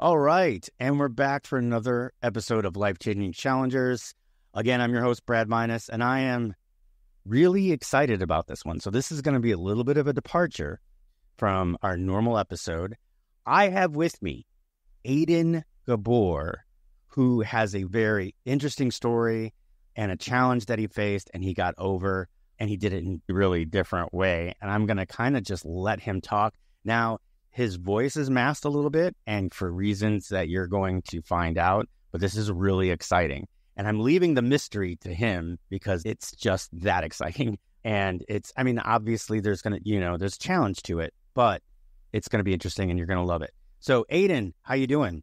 All right, and we're back for another episode of Life-Changing Challengers. Again, I'm your host, Brad Minus, and I am really excited about this one. So this is going to be a little bit of a departure from our normal episode. I have with me Aiden Gabor, who has a very interesting story and a challenge that he faced, and he got over, and he did it in a really different way. And I'm going to kind of just let him talk. Now, his voice is masked a little bit, and for reasons that you're going to find out, but this is really exciting. And I'm leaving the mystery to him because it's just that exciting. And obviously there's there's challenge to it, but it's going to be interesting and you're going to love it. So Aiden, how you doing?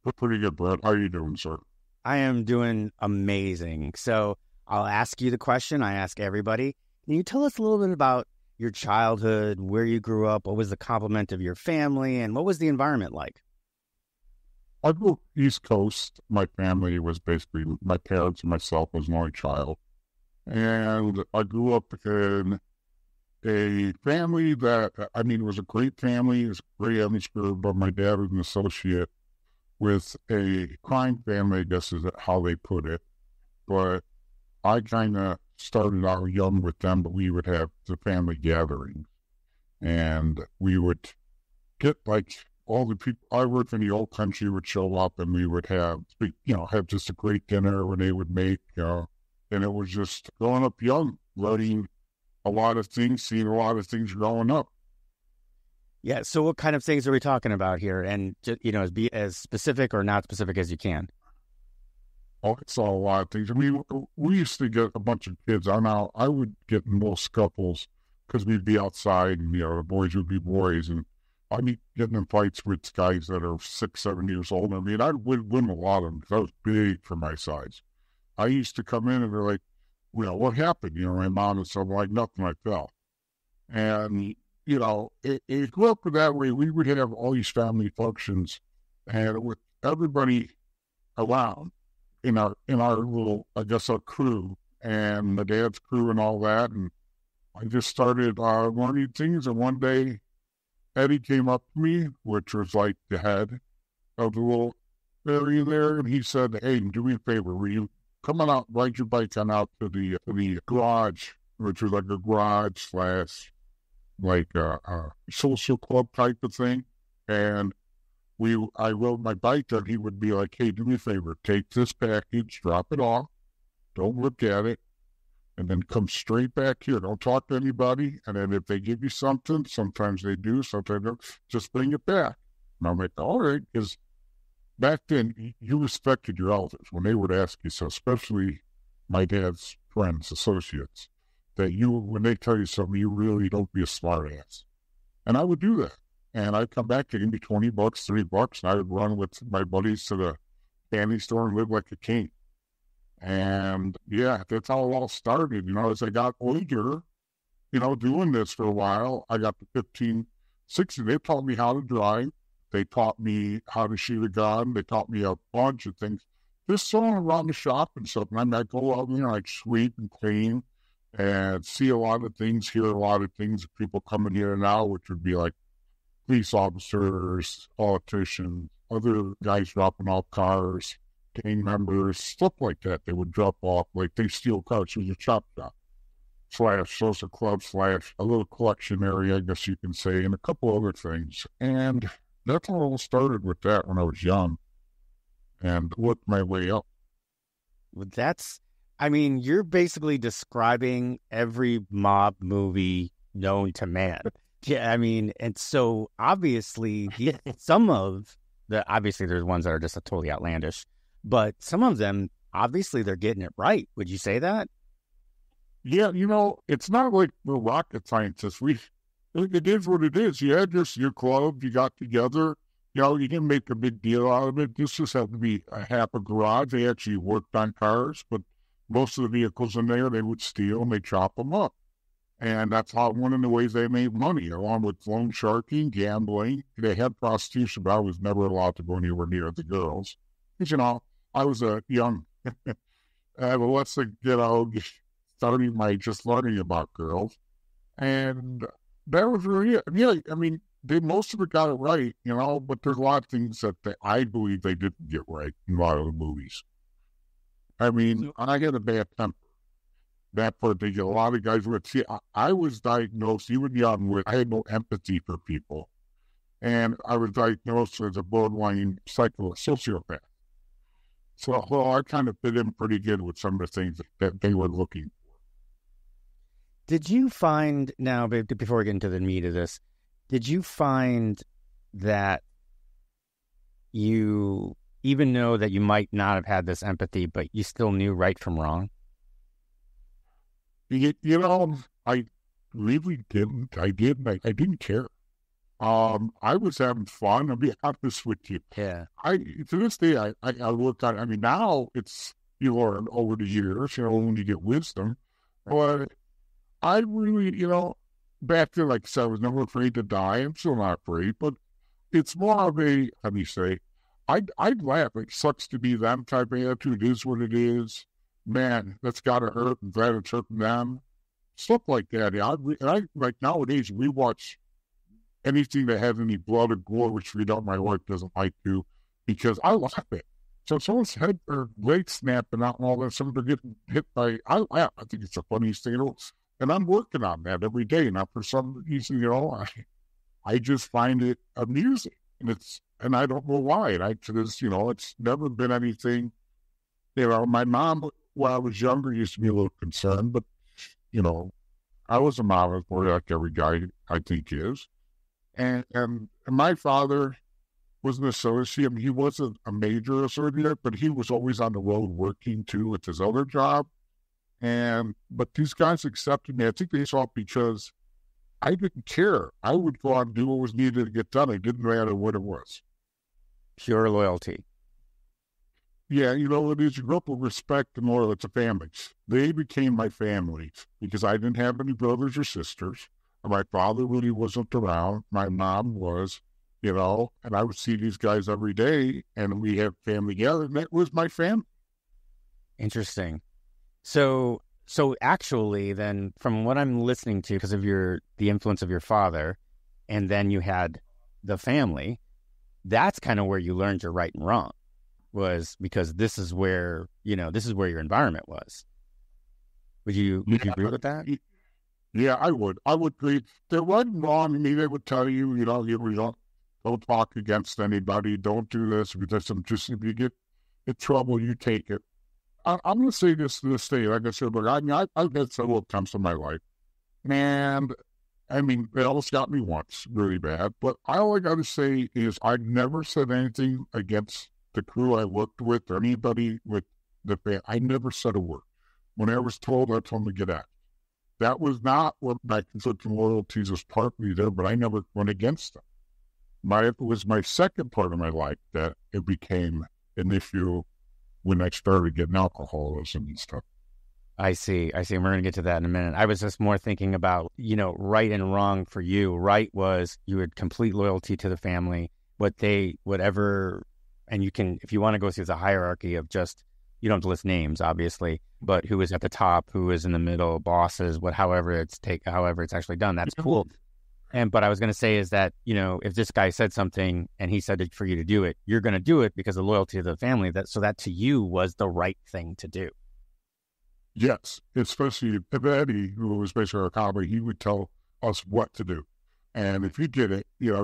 We're pretty good, Brad. How are you doing, sir? I am doing amazing. So I'll ask you the question I ask everybody. Can you tell us a little bit about your childhood, where you grew up, what was the complement of your family, and what was the environment like? I grew up East Coast. My family was basically my parents and myself was an only child. And I grew up in a family that, it was a great family. It was a great atmosphere, but my dad was an associate with a crime family, I guess is how they put it. But I kind of started out young with them, but we would have the family gatherings. And we would get all the people I worked in the old country would show up, and we would have just a great dinner when they would make, and it was just growing up young, learning a lot of things, seeing a lot of things growing up. Yeah. So what kind of things are we talking about here? And just, be as specific or not specific as you can. Oh, it's a lot of things. We used to get a bunch of kids. I would get in little scuffles because we'd be outside and, the boys would be boys. And I'd be getting in fights with guys that are 6, 7 years old. I would win a lot of them because I was big for my size. I used to come in and they're like, what happened? My mom and stuff, like, nothing, I fell. And, it grew up that way. We would have all these family functions and with everybody around. In our little, our crew and my dad's crew and all that. And I just started learning things. And one day, Eddie came up to me, which was like the head of the little area there. And he said, "Hey, do me a favor. Will you come on out, ride your bike on out to the garage," which was like a garage / social club type of thing. And I rode my bike and he would be like, "Hey, do me a favor, take this package, drop it off, don't look at it, and then come straight back here. Don't talk to anybody. And then if they give you something, sometimes they do, sometimes they don't, just bring it back." And I'm like, all right, because back then you respected your elders when they would ask you, so especially my dad's friends, associates, that when they tell you something, you really don't be a smart ass. And I would do that. And I'd come back, they give me $20, $3, and I would run with my buddies to the candy store and live like a king. And yeah, that's how it all started. As I got older, doing this for a while, I got to 15, 16. They taught me how to drive. They taught me how to shoot a gun. They taught me a bunch of things. Just sitting around the shop and stuff. And I'd go out, I'd sweep and clean and see a lot of things, hear a lot of things. People coming here now, which would be like police officers, politicians, other guys dropping off cars, gang members, stuff like that. They would drop off, like they steal cars. It was a chop shop / social club / a little collection area, I guess you can say, and a couple other things. And that's how it all started with that when I was young and worked my way up. You're basically describing every mob movie known to man. Yeah, and so obviously obviously there's ones that are just totally outlandish, but some of them, obviously they're getting it right. Would you say that? Yeah, it's not like we're rocket scientists. It is what it is. You had your club, you got together, you didn't make a big deal out of it. This just happened to be a half a garage. They actually worked on cars, but most of the vehicles in there, they would steal and they chop them up. And that's one of the ways they made money, along with loan sharking, gambling. They had prostitution, but I was never allowed to go anywhere near the girls. Because, I was a young, adolescent, starting just learning about girls. And that was really it. Yeah, they most of it got it right, but there's a lot of things that I believe they didn't get right in a lot of the movies. I mean, I had a bad temper. That part, they get a lot of guys with. See, I was diagnosed, even young, with I had no empathy for people. And I was diagnosed as a borderline sociopath. So, well, I kind of fit in pretty good with some of the things that they were looking for. Did you find, now, before we get into the meat of this, did you find that you even know that you might not have had this empathy, but you still knew right from wrong? I really didn't. I didn't care. I was having fun. I'll be honest with you. Yeah. To this day, I look at. I mean, now it's you learn over the years, when you get wisdom. But I really, back then, like I said, I was never afraid to die. I'm still not afraid, but it's more of a, how do you say? I'd laugh. It sucks to be them type of attitude. It is what it is. Man, that's gotta hurt. I'm glad it's hurting them. Stuff like that. Yeah, I like nowadays we watch anything that has any blood or gore, which my wife doesn't like to, because I laugh at it. So someone's head or leg snapping out and all that, someone getting hit by, I laugh. I think it's the funniest thing. And I'm working on that every day. Now, for some reason, I just find it amusing. And I don't know why. It's never been anything. My mom, when I was younger, used to be a little concerned, but, I was a mama's boy like every guy I think is. And my father was an associate. I mean, he wasn't a major associate, but he was always on the road working too with his other job. But these guys accepted me. I think they saw it because I didn't care. I would go out and do what was needed to get done. It didn't matter what it was. Pure loyalty. Yeah, it is. You grew up with respect and loyalty to families. They became my family because I didn't have any brothers or sisters. My father really wasn't around. My mom was, and I would see these guys every day, and we had family together, and that was my family. Interesting. So actually, then, from what I'm listening to, because of the influence of your father, and then you had the family, that's kind of where you learned your right and wrong, was because this is where your environment was. Would you agree with that? Yeah, I would. I would agree. There wasn't wrong. I mean, they would tell you, you don't talk against anybody. Don't do this. Because if you get in trouble, you take it. I'm going to say this to this day. Like I said, but I've had several attempts in my life. And, I mean, it almost got me once, really bad. But all I got to say is I never said anything against the crew I worked with or anybody with the band. I never said a word. When I was told, I told them to get out. That was not what my conflicting loyalties was partly there, but I never went against them. It was my second part of my life that it became an issue when I started getting alcoholism and stuff. I see. And we're going to get to that in a minute. I was just more thinking about, right and wrong for you. Right was you had complete loyalty to the family, and you can, if you want to go through the hierarchy of just, you don't have to list names, obviously, but who is at the top, who is in the middle, bosses, however it's actually done. That's cool. But I was going to say is that, if this guy said something and he said it for you to do it, you're going to do it because of loyalty to the family. So that to you was the right thing to do. Yes, especially if Eddie, who was basically our comedy, he would tell us what to do. And if you did it, there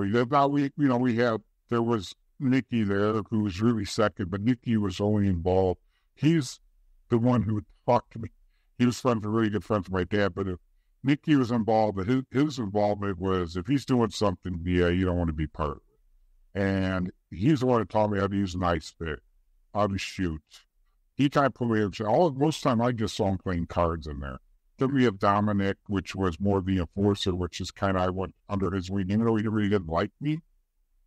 was Nicky there who was really second, but Nicky was only involved. He's the one who would talk to me. He was really good friends with my dad, but if Nicky was involved, but his involvement was if he's doing something, you don't want to be part of it. And he's the one who taught me how to use an ice pick, how to shoot. He kind of put me in. Most of the time, I just saw him playing cards in there. Then we have Dominic, which was more the enforcer, which is kind of I went under his wing, even though he really didn't like me,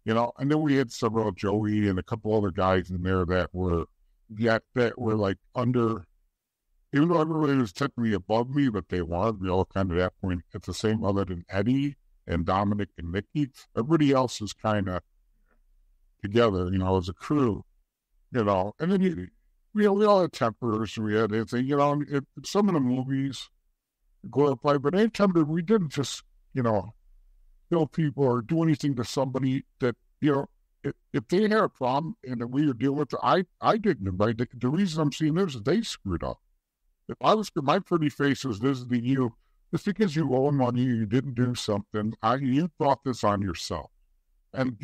And then we had several Joey and a couple other guys in there that were like under. Even though everybody was technically above me, but they weren't. We all kind of at that point at the same, other than Eddie and Dominic and Nicky. Everybody else is kind of together, as a crew, And then we all had tempers. We had anything, some of the movies glorified, but anytime that we didn't just, there kill people or do anything to somebody that, if they had a problem and that we were dealing with it, I didn't invite it. The reason I'm seeing this is they screwed up. If I was, my pretty face was visiting you, just because you owe money, you didn't do something, you brought this on yourself. And,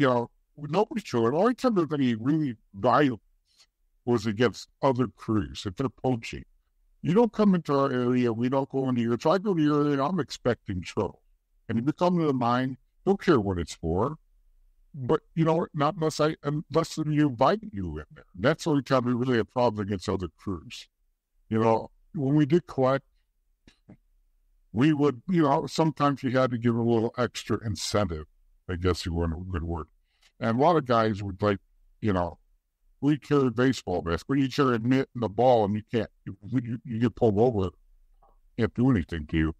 nobody showed it. Only time there's any really violence was against other crews, if they're poaching. You don't come into our area, we don't go into yours. If I go to your area, I'm expecting trouble. And if you come to the mine, don't care what it's for. But, not unless you invite you in there. That's the only time we really have problems against other crews. When we did collect, we would, sometimes you had to give a little extra incentive, I guess you weren't a good word. And a lot of guys would we carry baseball bats, but you carry a mitt and the ball and you can't, you get pulled over, can't do anything to you.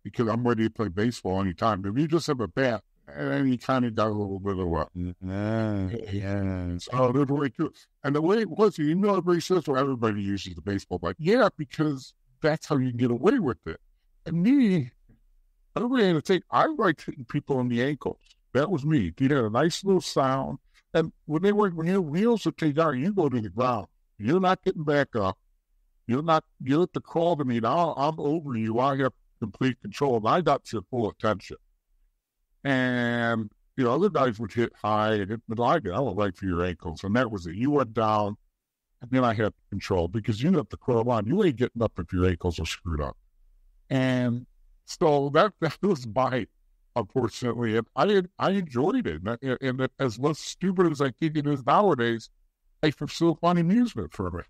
Because I'm ready to play baseball anytime. But if you just have a bat, and then you kind of got a little bit of what? Yeah. So there's a way to it. And the way it was, everybody says, well, everybody uses the baseball bat. Yeah, because that's how you get away with it. And me, I don't really have to take, I like hitting people in the ankles. That was me. You had a nice little sound. And when your wheels are taken out, you go to the ground. You're not getting back up. You're at the crawl to me. Now I'm over you. I have complete control. And I got your full attention. And, other guys would hit high, but I went right for your ankles. And that was it. You went down, and then I had control because you have to crawl on. You ain't getting up if your ankles are screwed up. And so that was my, unfortunately, and I enjoyed it. And as less stupid as I think it is nowadays, I still find amusement from it.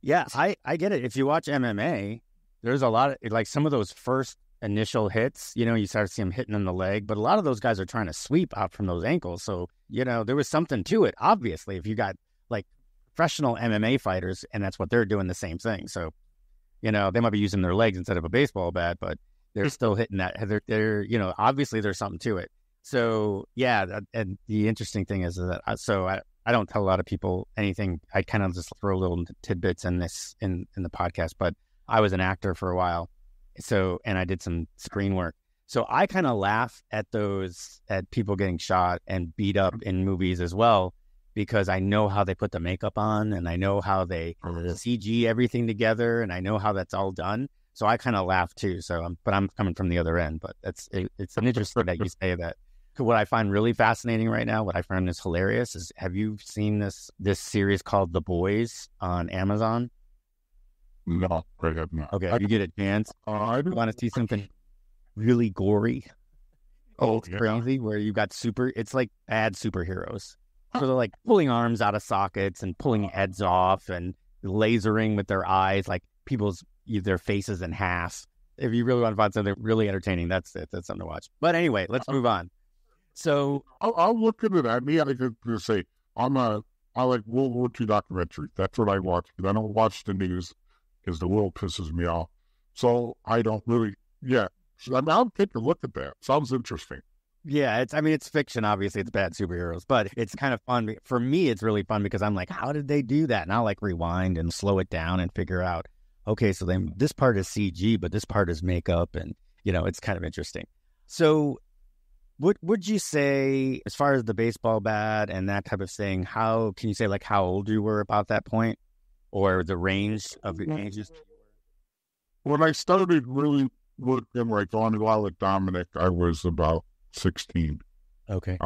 Yeah, I get it. If you watch MMA, there's a lot of, like some of those first initial hits, you start to see them hitting in the leg, but a lot of those guys are trying to sweep out from those ankles. So, there was something to it. Obviously, if you got like professional MMA fighters and that's what they're doing, the same thing. So, they might be using their legs instead of a baseball bat, but they're still hitting that. They're obviously there's something to it. So, yeah. And the interesting thing is that, I don't tell a lot of people anything. I kind of just throw little tidbits in the podcast, but I was an actor for a while. So, and I did some screen work. So I kind of laugh at people getting shot and beat up in movies as well, because I know how they put the makeup on and I know how they CG everything together and I know how that's all done. So I kind of laugh too. So, but I'm coming from the other end, but it's an interesting that you say that. What I find really fascinating right now, what I find is hilarious is, have you seen this series called The Boys on Amazon? No, I have not. Okay, if you get a chance, I want to see something really gory. It's yeah. crazy, where you got it's like bad superheroes. So they're like pulling arms out of sockets and pulling heads off and lasering with their eyes, like their faces in half. If you really want to find something really entertaining, that's it. That's something to watch. But anyway, let's move on. So I'll look into that. Me, I could say I like World War II documentaries. That's what I watch, because I don't watch the news because the world pisses me off. So I don't really, yeah. So, I'll take a look at that. Sounds interesting. Yeah, it's fiction. Obviously, it's bad superheroes, but it's kind of fun. For me, it's really fun because I'm like, how did they do that? And I'll like rewind and slow it down and figure out, okay, so then this part is CG, but this part is makeup, and it's kind of interesting. So, what would you say as far as the baseball bat and that type of thing? How can you say like how old you were about that point, or the range of the ages? When I started really looking like on a lot with Dominic, I was about 16. Okay.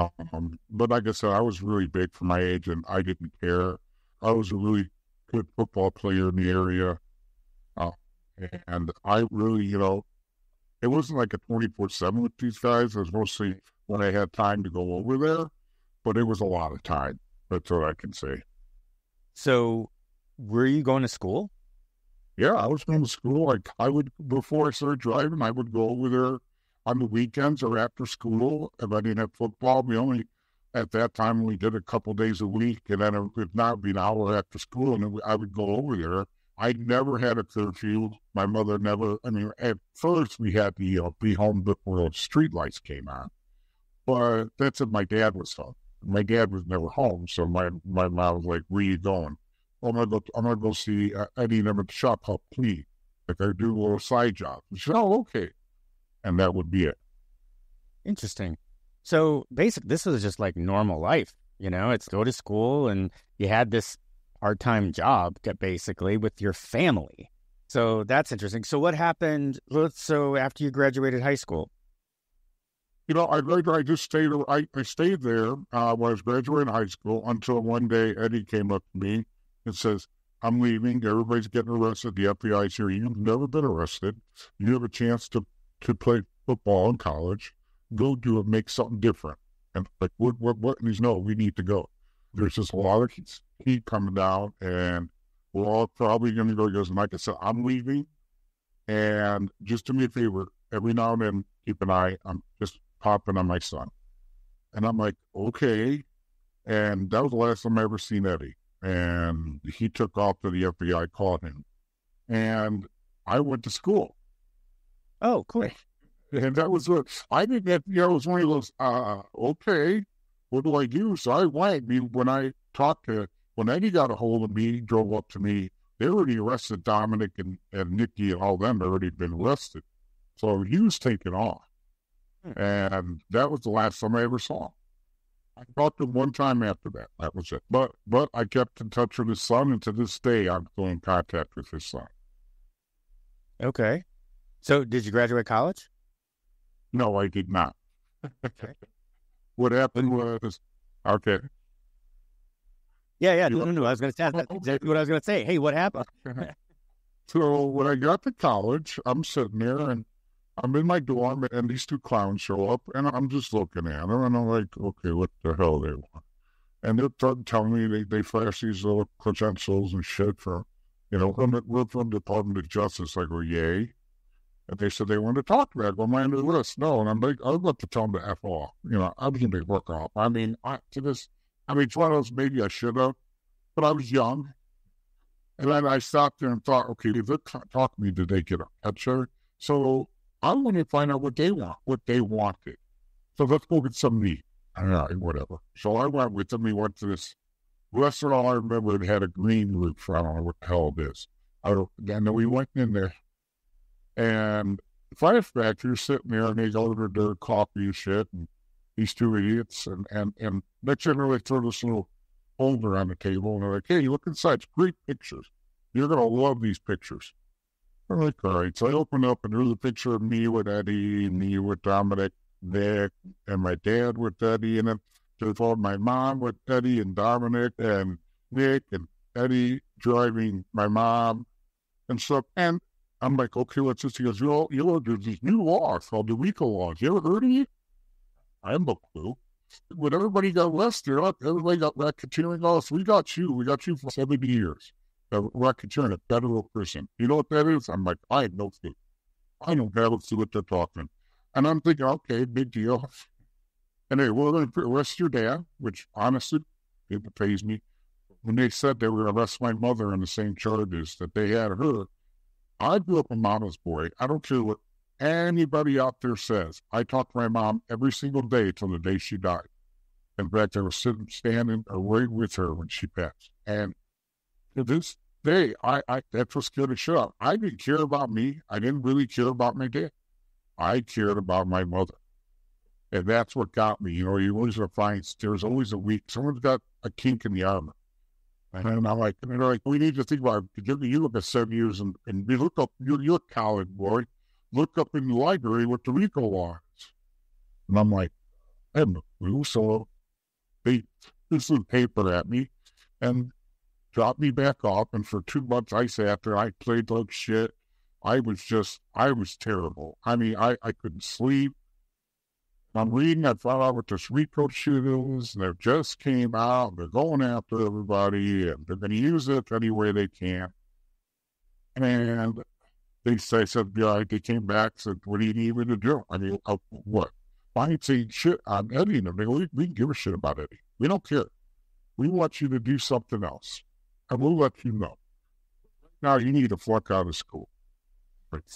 But like I said, I was really big for my age, and I didn't care. I was a really good football player in the area, and I really, it wasn't like a 24/7 with these guys. It was mostly when I had time to go over there, but it was a lot of time. That's what I can say. So, were you going to school? Yeah, I was going to school. Like I would, before I started driving, I would go over there on the weekends or after school. If I didn't have football, at that time, we did a couple days a week, and then if not, it'd be an hour after school, and I would go over there. I never had a curfew. My mother never, at first we had to be home before the street lights came on. But that's if my dad was home. My dad was never home, so my mom was like, where you going? I'm gonna go see Eddie and them at the shop, help clean. Like I do a little side job. She said, oh, okay. And that would be it. Interesting. So basically, this was just like normal life. It's go to school and you had this part-time job basically with your family. So that's interesting. So what happened? So after you graduated high school? I just stayed. I stayed there when I was graduating high school until one day Eddie came up to me and says, "I'm leaving. Everybody's getting arrested. The FBI's here. You've never been arrested. You have a chance to play football in college. Go do it. Make something different." And like, what? And he's, "No, we need to go. There's just a lot of heat coming down, and we're all probably going to go." He goes, "And like I said, I'm leaving, and just do me a favor. Every now and then, keep an eye. I'm just popping on my son." And I'm like, "Okay." And that was the last time I ever seen Eddie. And he took off to the FBI, caught him. And I went to school. Oh, cool. And that was what I didn't get, it was one of those, okay, what do I do? So I went. When Eddie got a hold of me, drove up to me, they already arrested Dominic and Nikki and all them had already been arrested. So he was taken off. And that was the last time I ever saw him. I talked to him one time after that. That was it. But I kept in touch with his son, and to this day, I'm still in contact with his son. Okay. So did you graduate college? No, I did not. Okay. What happened was, okay. Yeah. No. I was going to say that's exactly what I was going to say. Hey, what happened? So when I got to college, I'm sitting there, and I'm in my dorm, and these two clowns show up, and I'm just looking at them, and I'm like, okay, what the hell they want? And they're telling me they flash these little credentials and shit for, we're from the Department of Justice. I go, yay. And they said they wanted to talk to me. I go, am I on the list? No. And I'm like, I was about to tell them to F off. I was going to be work off. It's one of those, maybe I should have, but I was young. And then I stopped there and thought, okay, if they talk to me, did they get a picture? So I wanted to find out what they wanted. So let's go get some meat. All right, whatever. So I went with them. We went to this restaurant. I remember it had a green roof. I don't know what the hell it is. And then we went in there. And flashback, you're sitting there and they ordered their coffee and shit. And these two idiots. And next thing they throw this little folder on the table. And they're like, hey, look inside. It's great pictures. You're going to love these pictures. I'm like, all right. So I opened up and there was a picture of me with Eddie, and me with Dominic, Nick, and my dad with Eddie. And then there's all my mom with Eddie and Dominic and Nick and Eddie driving my mom and stuff. And I'm like, okay, what's this? He goes, there's these new laws called the RICO laws. You ever heard of it? I have no clue. When everybody got arrested, everybody got racketeering laws. We got you for 70 years. Racketeering, a federal prison. You know what that is? I'm like, I have no clue. I don't have a clue what they're talking. And I'm thinking, okay, big deal. And they were going to arrest your dad, which honestly, it pays me. When they said they were going to arrest my mother on the same charges that they had her, I grew up a mama's boy. I don't care what anybody out there says. I talked to my mom every single day till the day she died. In fact, I was standing right with her when she passed. And to this day, that's what scared the shit out. I didn't care about me. I didn't really care about my dad. I cared about my mother. And that's what got me. You always find there's always a weak, someone's got a kink in the armor. And I'm like, and they're like, we need to think about it. You look at 7 years and you look up, you're a college boy, look up in the library what the RICO law is. And I'm like, I have no clue. So they threw some paper at me and dropped me back off. And for 2 months, I sat there. I played like shit. I was terrible. I mean, I couldn't sleep. I'm reading, I found out what this RICO shit is, and it just came out. They're going after everybody, and they're going to use it any way they can. And they said, yeah, they came back and said, what do you need me to do? I mean, what? I ain't saying shit on Eddie. And we can give a shit about Eddie. We don't care. We want you to do something else, and we'll let you know. Now, you need to flunk out of school.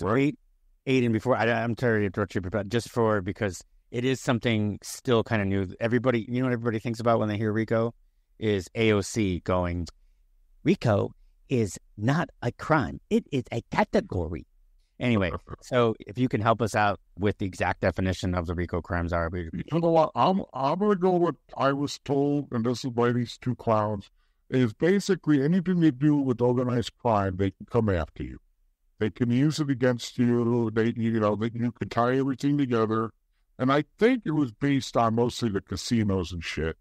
Right? Aiden, before, I'm sorry to interrupt you, but because it is something still kind of new. Everybody, what everybody thinks about when they hear RICO is AOC going, RICO is not a crime. It is a category. Anyway, so if you can help us out with the exact definition of the RICO crimes are. You know what? I'm going to go with I was told, and this is by these two clowns, is basically anything they do with organized crime, they can come after you. They can use it against you. You can tie everything together. And I think it was based on mostly the casinos and shit.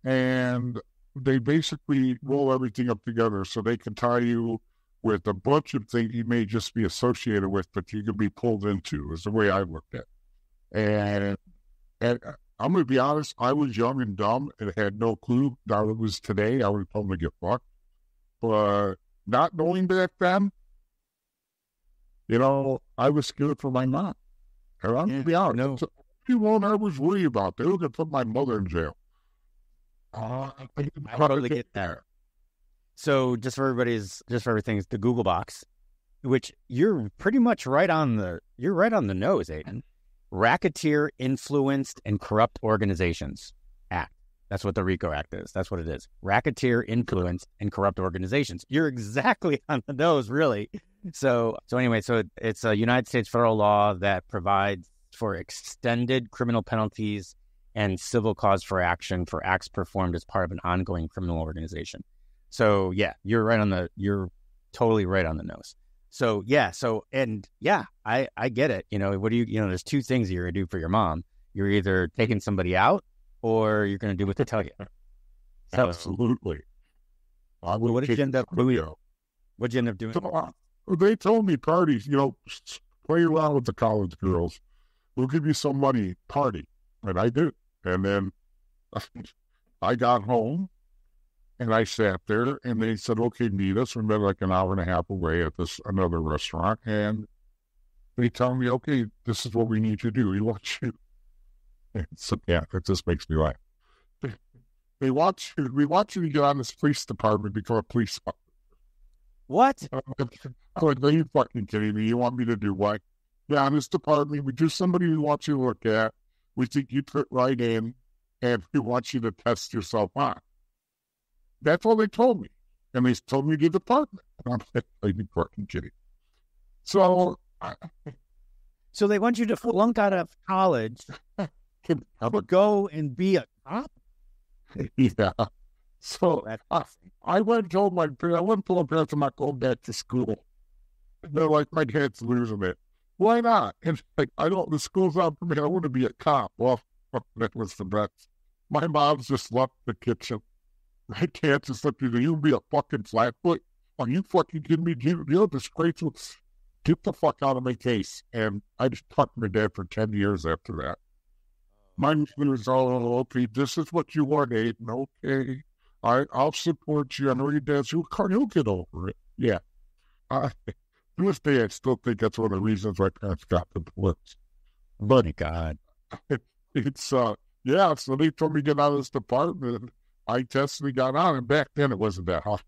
And they basically roll everything up together so they can tie you with a bunch of things you may just be associated with, but you can be pulled into, is the way I looked at it. And I'm going to be honest, I was young and dumb and had no clue. Now it was today, I would probably get fucked. But not knowing back then, I was scared for my mom. And I'm going to be honest. No. So, I was worried about. They were going to put my mother in jail. I totally get that. So just for everything, it's the Google box, which you're pretty much right on the nose, Aiden. Racketeer Influenced and Corrupt Organizations Act. That's what the RICO Act is. That's what it is. Racketeer Influenced and Corrupt Organizations. You're exactly on the nose, really. So anyway, it's a United States federal law that provides for extended criminal penalties and civil cause for action for acts performed as part of an ongoing criminal organization. So yeah, you're totally right on the nose. So I get it. What do there's two things you're going to do for your mom. You're either taking somebody out or you're going to do what they tell you. So, absolutely. What did you end up doing? What'd you end up doing? So, they told me parties, play around with the college girls. We'll give you some money, party. And I did. And then I got home and I sat there and they said, okay, meet us. We met like an hour and a half away at another restaurant. And they tell me, okay, this is what we need you to do. We want you. So, yeah, it just makes me laugh. We want you to get on this police department, become a police officer. What? I'm like, are you fucking kidding me? You want me to do what? Yeah, in this department, we do somebody we want you to look at. We think you fit right in, and we want you to test yourself on. That's all they told me. And they told me the department. And I'm like, are you fucking kidding? So they want you to flunk out of college to go and be a cop? Yeah. So I went and told my parents, I'm not going back to school. And they're like, my dad's losing it. Why not? And like, the school's out for me. I want to be a cop. Well, that was the best. My mom's just left the kitchen. My dad just looked at me, you be a fucking flatfoot? Are you fucking kidding me? You're disgraceful. Get the fuck out of my case. And I just talked to my dad for 10 years after that. My mother was all, okay, this is what you want, Aiden. Okay. I'll support you. I know your dad's, you'll get over it. Yeah. To this day, I still think that's one of the reasons my parents got the divorce. But my God, it's so they told me to get out of this department. I tested and got on, and back then it wasn't that hard.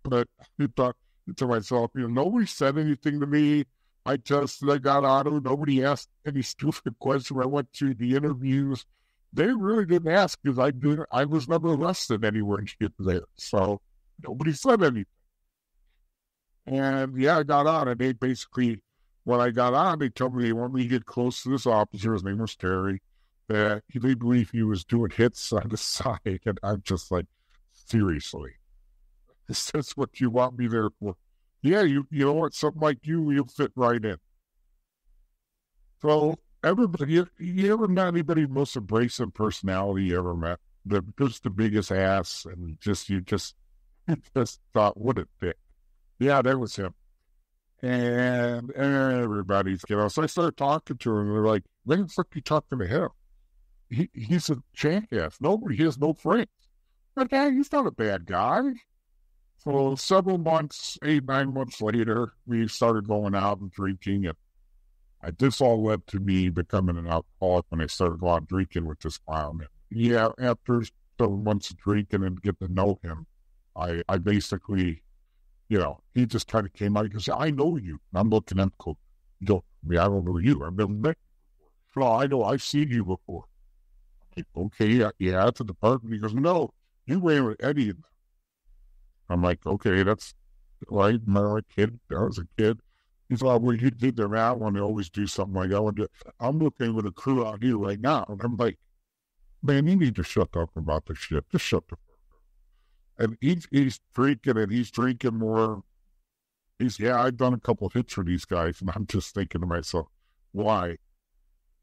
But I thought to myself, nobody said anything to me. I tested, I got out of it. Nobody asked any stupid question. I went through the interviews. They really didn't ask because I was never arrested anywhere there. So nobody said anything. And yeah, I got on, and they basically, when I got on, they told me they want me to get close to this officer. His name was Terry. That they believe he was doing hits on the side, and I'm just like, seriously, is this what you want me there for? Yeah, you know what? Something like you'll fit right in. So everybody, you ever met anybody most abrasive personality you ever met? Just the biggest ass, and you just thought, what a dick. Yeah, that was him. And everybody's, so I started talking to him, and they're like, why the fuck are you talking to him? He's a jackass. He has no friends. But yeah, he's not a bad guy. So several months, 8-9 months later, we started going out and drinking, and this all led to me becoming an alcoholic when I started going out drinking with this clown. Yeah, after several months of drinking and getting to know him, I basically, he just kind of came out and said, I know you. And I'm looking at him, I don't know you. I've never met you before. No, I know, I've seen you before. Okay, yeah, at the department. He goes, no, you ran with Eddie. I'm like, okay, that's right. I was a kid. He's like, well, you did that one. They always do something like that. I'm looking with a crew out here right now. And I'm like, man, you need to shut up about this shit. Just shut the fuck up. And he's drinking and he's drinking more. I've done a couple of hits for these guys. And I'm just thinking to myself, why?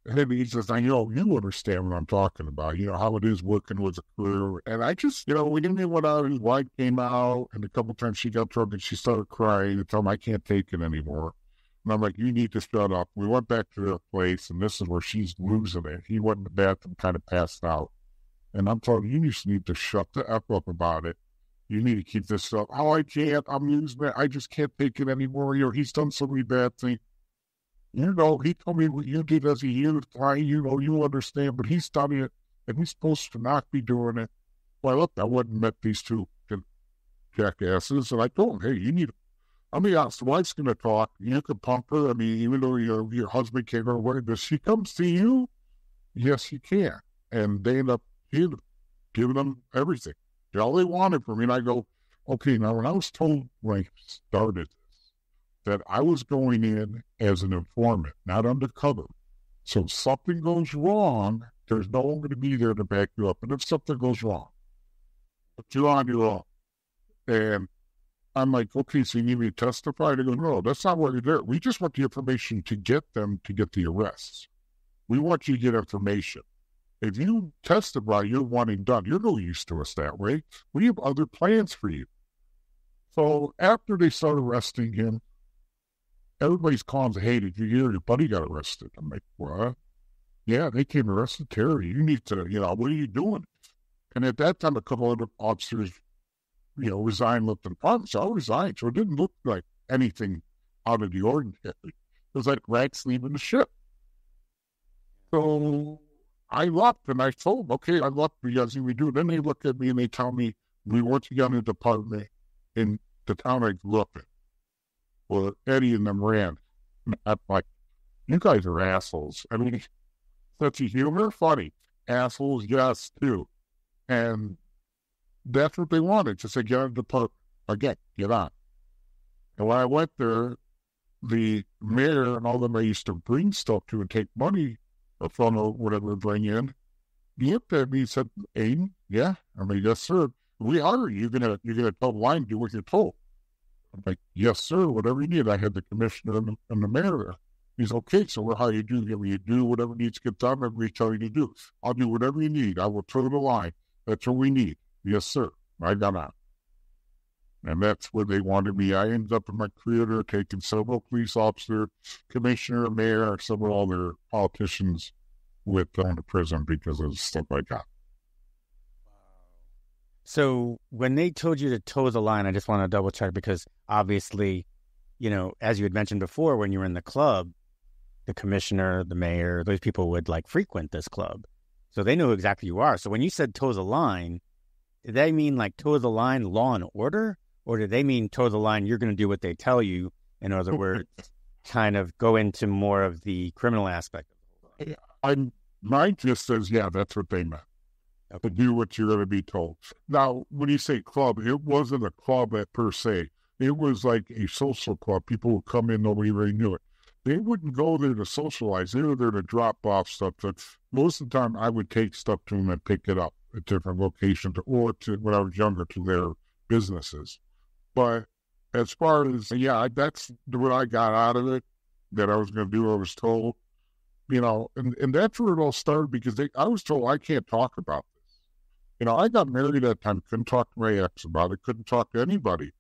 And then he says, I know you understand what I'm talking about, how it is working with a crew. And I just, we didn't even went out, his wife came out, and a couple of times she got drunk and she started crying and told him, I can't take it anymore. And I'm like, you need to shut up. We went back to their place, and this is where she's losing it. He went in the bathroom, kind of passed out. And I'm telling you, you just need to shut the F up about it. You need to keep this up. Oh, I can't. I'm losing it. I just can't take it anymore. He's done so many bad things. He told me what you did as a youth, you understand, but he's done it, and he's supposed to not be doing it. Well, look, I went and met these two jackasses, and I told him, hey, you need, the wife's going to talk. You can pump her. I mean, even though your husband can't go away, does she come see you? Yes, she can. And they end up giving them everything. All they wanted from me, and I go, okay, now when I was told when I started that I was going in as an informant, not undercover. So if something goes wrong, there's no one going to be there to back you up. And if something goes wrong, but you're on your own. And I'm like, okay, so you need me to testify? They go, no, that's not why you're there. We just want the information to get them to get the arrests. We want you to get information. If you testify, you're one and done. You're no use to us that way. We have other plans for you. So after they start arresting him, everybody's calling to, hey, did you hear your buddy got arrested? I'm like, what? Yeah, they came arrested Terry. You need to, what are you doing? And at that time, a couple other officers, resigned, left the department. So I resigned. So it didn't look like anything out of the ordinary. It was like rats leaving the ship. So I left, and I told them, okay, I left because we do. Then they look at me and they tell me, we want to get in the department in the town I grew up in. Well, Eddie and them ran. I'm like, you guys are assholes. I mean, such a humor, funny. Assholes, yes, too. And that's what they wanted, to say, get on the department. Again, get on. And when I went there, the mayor and all them I used to bring stuff to and take money from or whatever they bring in, he looked at me and said, Aiden, yeah? I mean, yes, sir. We hire you. You're gonna tell the line, do what you're told. I'm like, yes, sir, whatever you need. I had the commissioner and the mayor there. He's okay, so how you do? You do whatever needs to get done, whatever we tell you to do. I'll do whatever you need. I will toe the line. That's what we need. Yes, sir. I got out. And that's where they wanted me. I ended up in my career there, taking several police officers, commissioner, mayor, several other politicians with them to prison because of stuff like that. So when they told you to toe the line, I just want to double check because obviously, as you had mentioned before, when you were in the club, the commissioner, the mayor, those people would frequent this club. So they know exactly who you are. So when you said toe the line, did they mean toe the line, law and order? Or did they mean toe the line, you're going to do what they tell you? In other words, kind of go into more of the criminal aspect. Mine just says, yeah, that's what they meant. To do what you're going to be told. Now, when you say club, it wasn't a club per se. It was like a social club. People would come in, nobody really knew it. They wouldn't go there to socialize. They were there to drop off stuff. But most of the time, I would take stuff to them and pick it up at different locations, or to, when I was younger, to their businesses. But as far as, that's what I got out of it, that I was going to do what I was told. And that's where it all started, because I was told I can't talk about this. I got married at that time, couldn't talk to my ex about it, couldn't talk to anybody.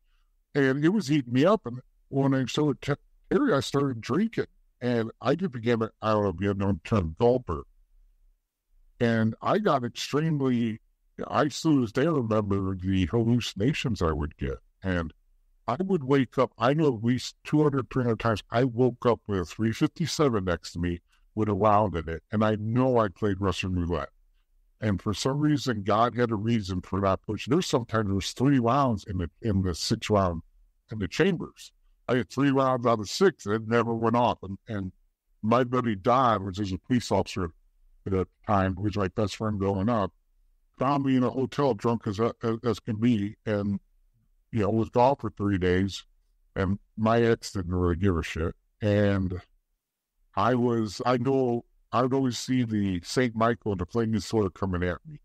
And it was eating me up. And when I started Terry, I started drinking. And I just became I don't know if you know the term, gulper. And I got extremely, I still to this day remember the hallucinations I would get. And I would wake up, I know at least 200, 300 times, I woke up with a 357 next to me with a round in it. And I know I played Russian roulette. And for some reason, God had a reason for not pushing. Sometimes there was 3 rounds in the 6 round in the chambers. I had 3 rounds out of 6, and it never went off. And my buddy Don, which was a police officer at the time, who was my best friend growing up, found me in a hotel drunk as can be, and was gone for 3 days. And my ex didn't really give a shit. And I'd always see the St. Michael and the flaming sword coming at me.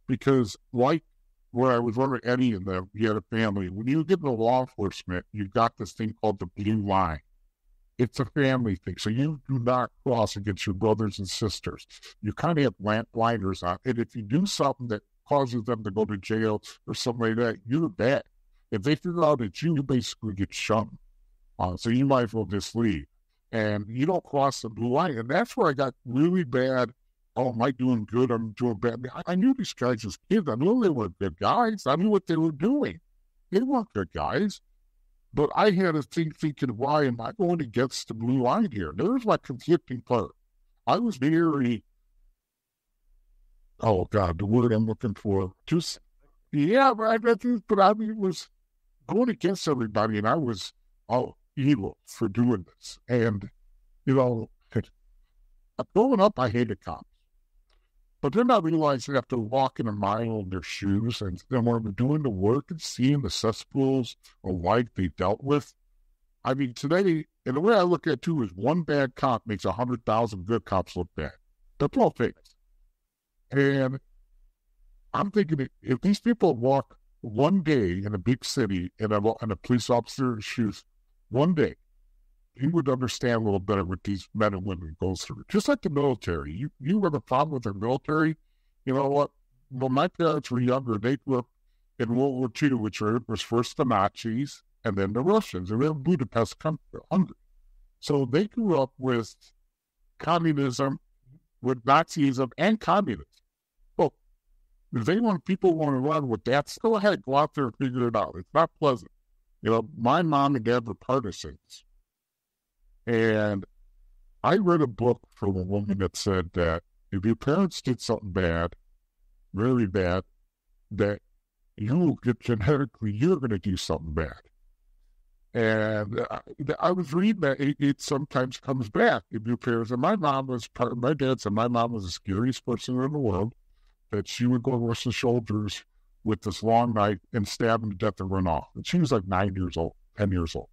Because like where I was under Eddie and them, he had a family. When you get into law enforcement, you've got this thing called the blue line. It's a family thing. So you do not cross against your brothers and sisters. You kind of have blinders on. And if you do something that causes them to go to jail or something like that, you're bad. If they figure out it's you basically get shunned. So you might as well just leave. And you don't cross the blue line. And that's where I got really bad. Oh, am I doing good? I'm doing bad. I knew these guys as kids. I knew they were good guys. I knew what they were doing. They weren't good guys. But I had a thing thinking, why am I going against the blue line here? There's my conflicting part. I was very, oh God, the word I'm looking for. Just, yeah, but I mean, it was going against everybody, and I was evil for doing this. And, growing up, I hated cops. But then I realized that after walking a mile in their shoes, and then when we're doing the work and seeing the cesspools of life they dealt with, I mean, today, and the way I look at it too is one bad cop makes 100,000 good cops look bad. They're all fakes. And I'm thinking, if these people walk one day in a big city in a police officer's shoes, one day, you would understand a little better what these men and women go through. Just like the military. You have a problem with the military. You know what? When my parents were younger, they grew up in World War II, which was first the Nazis and then the Russians. And then Budapest, Hungary. So they grew up with communism, with Nazism and communism. Well, if people want to run with that, go ahead, go out there and figure it out. It's not pleasant. My mom and dad were partisans. And I read a book from a woman that said that if your parents did something bad, really bad, that you will get genetically, you're going to do something bad. And I was reading that it sometimes comes back if your parents, and my dad said my mom was the scariest person in the world, that she would go across the shoulders with this long knife and stab him to death and run off. And she was like 9 years old, 10 years old.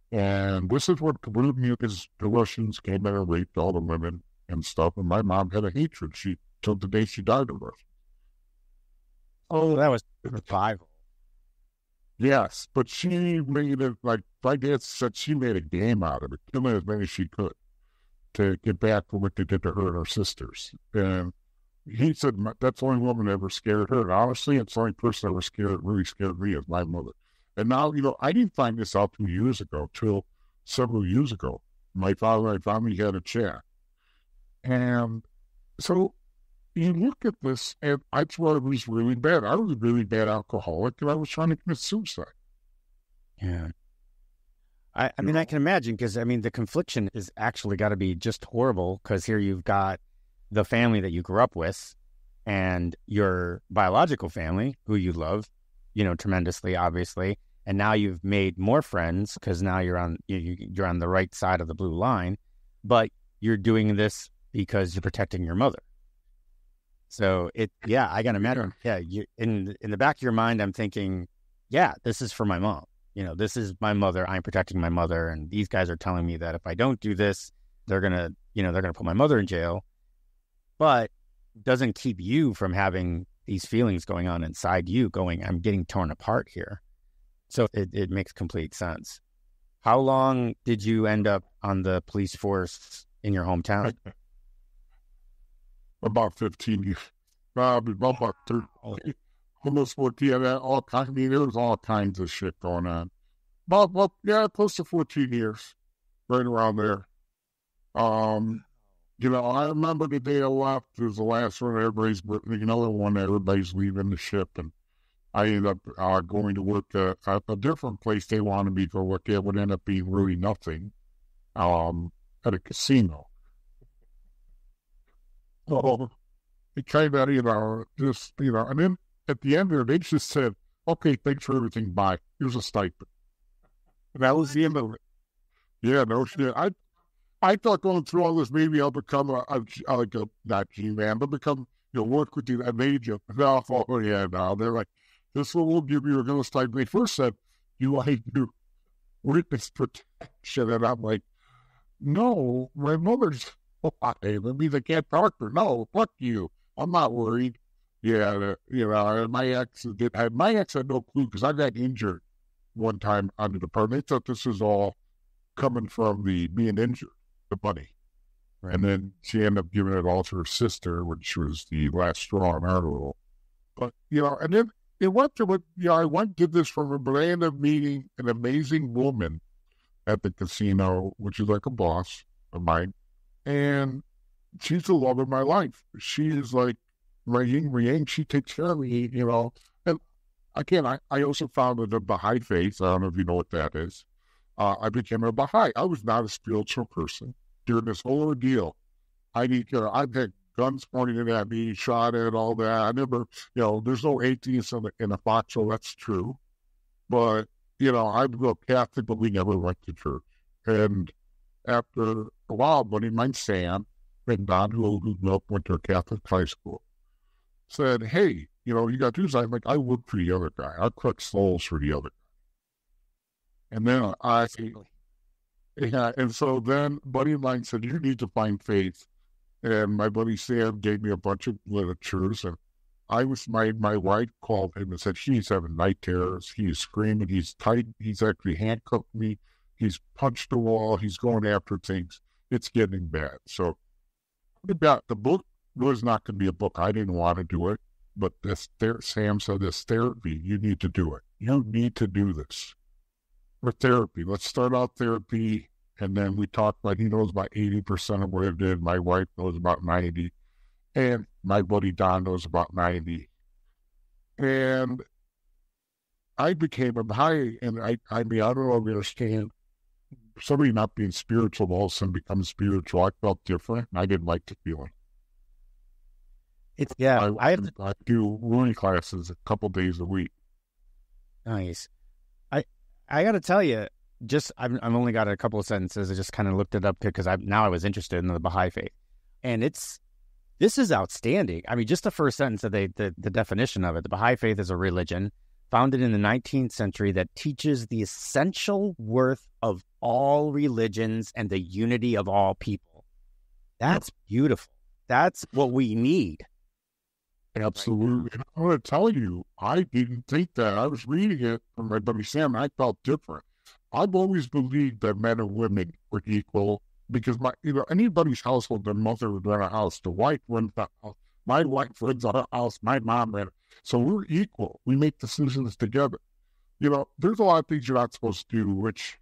And this is what polluted me is the Russians came in and raped all the women and stuff. And my mom had a hatred. Till the day she died of Russia. Oh, that was survival. Yes, but she made it, like my dad said, she made a game out of it, killing as many as she could to get back for what they did to her and her sisters. And he said that's the only woman that ever scared her. And honestly, it's the only person that really scared me is my mother. And now, I didn't find this out till several years ago. My father and I finally had a chat. And so you look at this, and I thought it was really bad. I was a really bad alcoholic, and I was trying to commit suicide. Yeah. I mean, I can imagine, because, the confliction is actually got to be just horrible, because here you've got the family that you grew up with and your biological family, who you love, tremendously, obviously. And now you've made more friends because now you're on the right side of the blue line, but you're doing this because you're protecting your mother. So I got to imagine. Yeah, in the back of your mind, I'm thinking, yeah, this is for my mom. This is my mother. I'm protecting my mother, and these guys are telling me that if I don't do this, they're gonna put my mother in jail. But it doesn't keep you from having these feelings going on inside you. I'm getting torn apart here. So it makes complete sense. How long did you end up on the police force in your hometown? About 15 years. About 30. Almost 14. There was all kinds of shit going on. Close to 14 years. Right around there. I remember the day I left. It was the last one. Everybody's leaving the ship, and I ended up going to work at a different place they wanted me to work at. Would end up being really nothing, at a casino. So it kind of, and then at the end there, they just said, "Okay, thanks for everything. Bye. Here's a stipend." And that was the end of it. Yeah, no shit. I thought going through all this, maybe I'll become not G-Man, but become, work with you. I made you. No, they're like, this one will give you a little stipend. They first said, you like to witness protection. And I'm like, no, my mother's alive. That means I can't talk to her. No, fuck you. I'm not worried. Yeah, my ex had no clue because I got injured one time on the department. They thought this was all coming from the being injured, the money. Right. And then she ended up giving it all to her sister, which was the last straw in our role. But, and then it went to I did this from a brand of meeting an amazing woman at the casino, which is like a boss of mine. And she's the love of my life. She is like my yin yang. She takes care of me, And again, I also founded the Baha'i faith. I don't know if you know what that is. I became a Baha'i. I was not a spiritual person during this whole ordeal. I've had guns pointed at me, shot at, all that. I never, there's no atheists in a foxhole. That's true. But, I grew up Catholic, but we never went to church. And after a while, a buddy of mine, Sam, and Don, who went to a Catholic high school, said, hey, you got to do something. I'm like, I work for the other guy. I collect souls for the other guy. And then and so then a buddy of mine said, you need to find faith. And my buddy Sam gave me a bunch of literatures. And my wife called him and said, he's having night terrors. He's screaming. He's tight. He's actually handcuffed me. He's punched the wall. He's going after things. It's getting bad. So the book was not going to be a book. I didn't want to do it. But Sam said, this therapy, you need to do it. You need to do this. For therapy. Let's start out therapy. And then we talked about, he knows about 80% of what I did. My wife knows about 90. And my buddy Don knows about 90. And I became a Baha'i. And I don't know if you understand. Somebody not being spiritual all of a sudden becomes spiritual. I felt different. And I didn't like the feeling. I do running classes a couple days a week. Nice. I got to tell you, I've only got a couple of sentences. I just kind of looked it up because I was interested in the Baha'i faith, and this is outstanding. I mean, just the first sentence of the definition of it: the Baha'i faith is a religion founded in the 19th century that teaches the essential worth of all religions and the unity of all people. That's beautiful. That's what we need. Absolutely. And I'm going to tell you, I didn't think that. I was reading it from my buddy Sam, and I felt different. I've always believed that men and women were equal because anybody's household, their mother would run a house, the wife runs the house, my wife runs a house, my mom ran it. So we're equal. We make decisions together. There's a lot of things you're not supposed to do, which,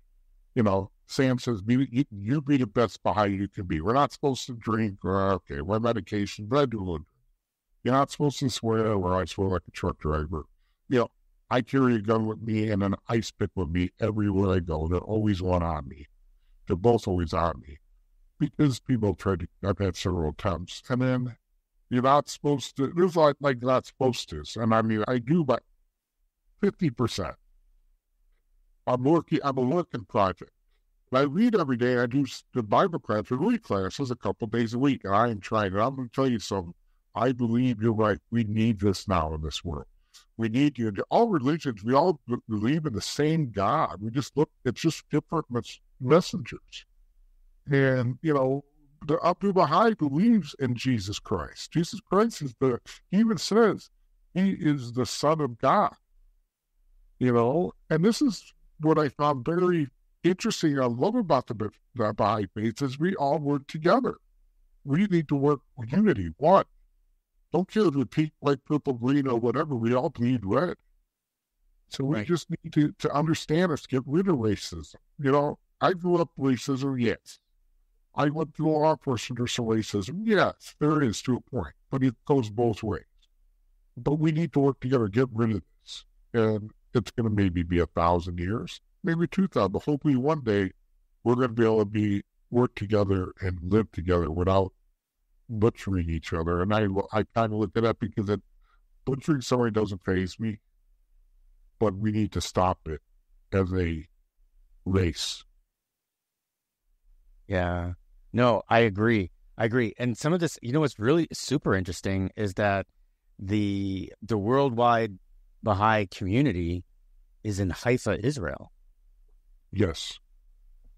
Sam says, you be the best Baha'i you can be. We're not supposed to drink, okay, we're medication, but I do a little. You're not supposed to swear, or I swear like a truck driver. I carry a gun with me and an ice pick with me everywhere I go. They're always one on me. They're both always on me. Because people I've had several attempts. And then you're not supposed to, there's like not supposed to. And I mean, I do about 50%. I'm a working project. I read every day. I do the Bible class, the read classes a couple days a week. And I am trying. And I'm going to tell you something. I believe you're right. We need this now in this world. We need you. All religions, we all believe in the same God. It's just different messengers. And, the Abu Baha'i believes in Jesus Christ. Jesus Christ he even says he is the Son of God. And this is what I found very interesting. I love about the Baha'i faith is we all work together. We need to work with unity. One. Don't care if we pink, white, purple, green, or whatever. We all bleed red. So we just need to understand us, get rid of racism. I grew up racism, yes. I went through law enforcement or some racism, yes, there is to a point. But it goes both ways. But we need to work together, get rid of this. And it's going to maybe be 1,000 years, maybe 2,000. But hopefully one day we're going to be able to work together and live together without butchering each other. And I kind of look at that because butchering somebody doesn't faze me, but we need to stop it as a race. Yeah. No, I agree. And some of this, what's really super interesting is that the worldwide Baha'i community is in Haifa, Israel. Yes.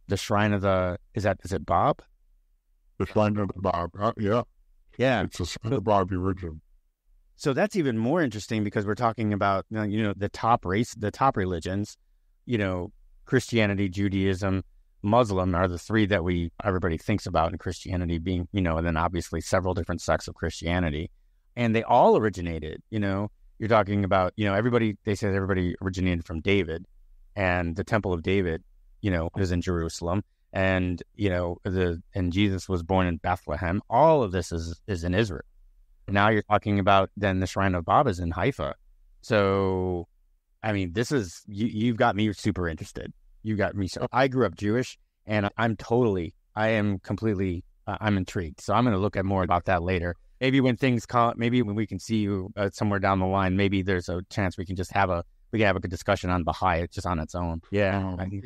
The Shrine of the, is it Bob? The Shrine of the Bob. Yeah. Yeah. It's the Shrine of Bob, the original. So that's even more interesting because we're talking about, the top religions, Christianity, Judaism, Muslim are the three that everybody thinks about in Christianity being, and then obviously several different sects of Christianity. And they all originated, you're talking about, they said everybody originated from David, and the Temple of David, is in Jerusalem. And, and Jesus was born in Bethlehem. All of this is in Israel. Now you're talking about then the Shrine of Bob is in Haifa. So, I mean, you've got me super interested. You got me. So I grew up Jewish, and I'm completely intrigued. So I'm going to look at more about that later. Maybe when when we can see you somewhere down the line, maybe there's a chance we can have a good discussion on Baha'i just on its own. Yeah. I think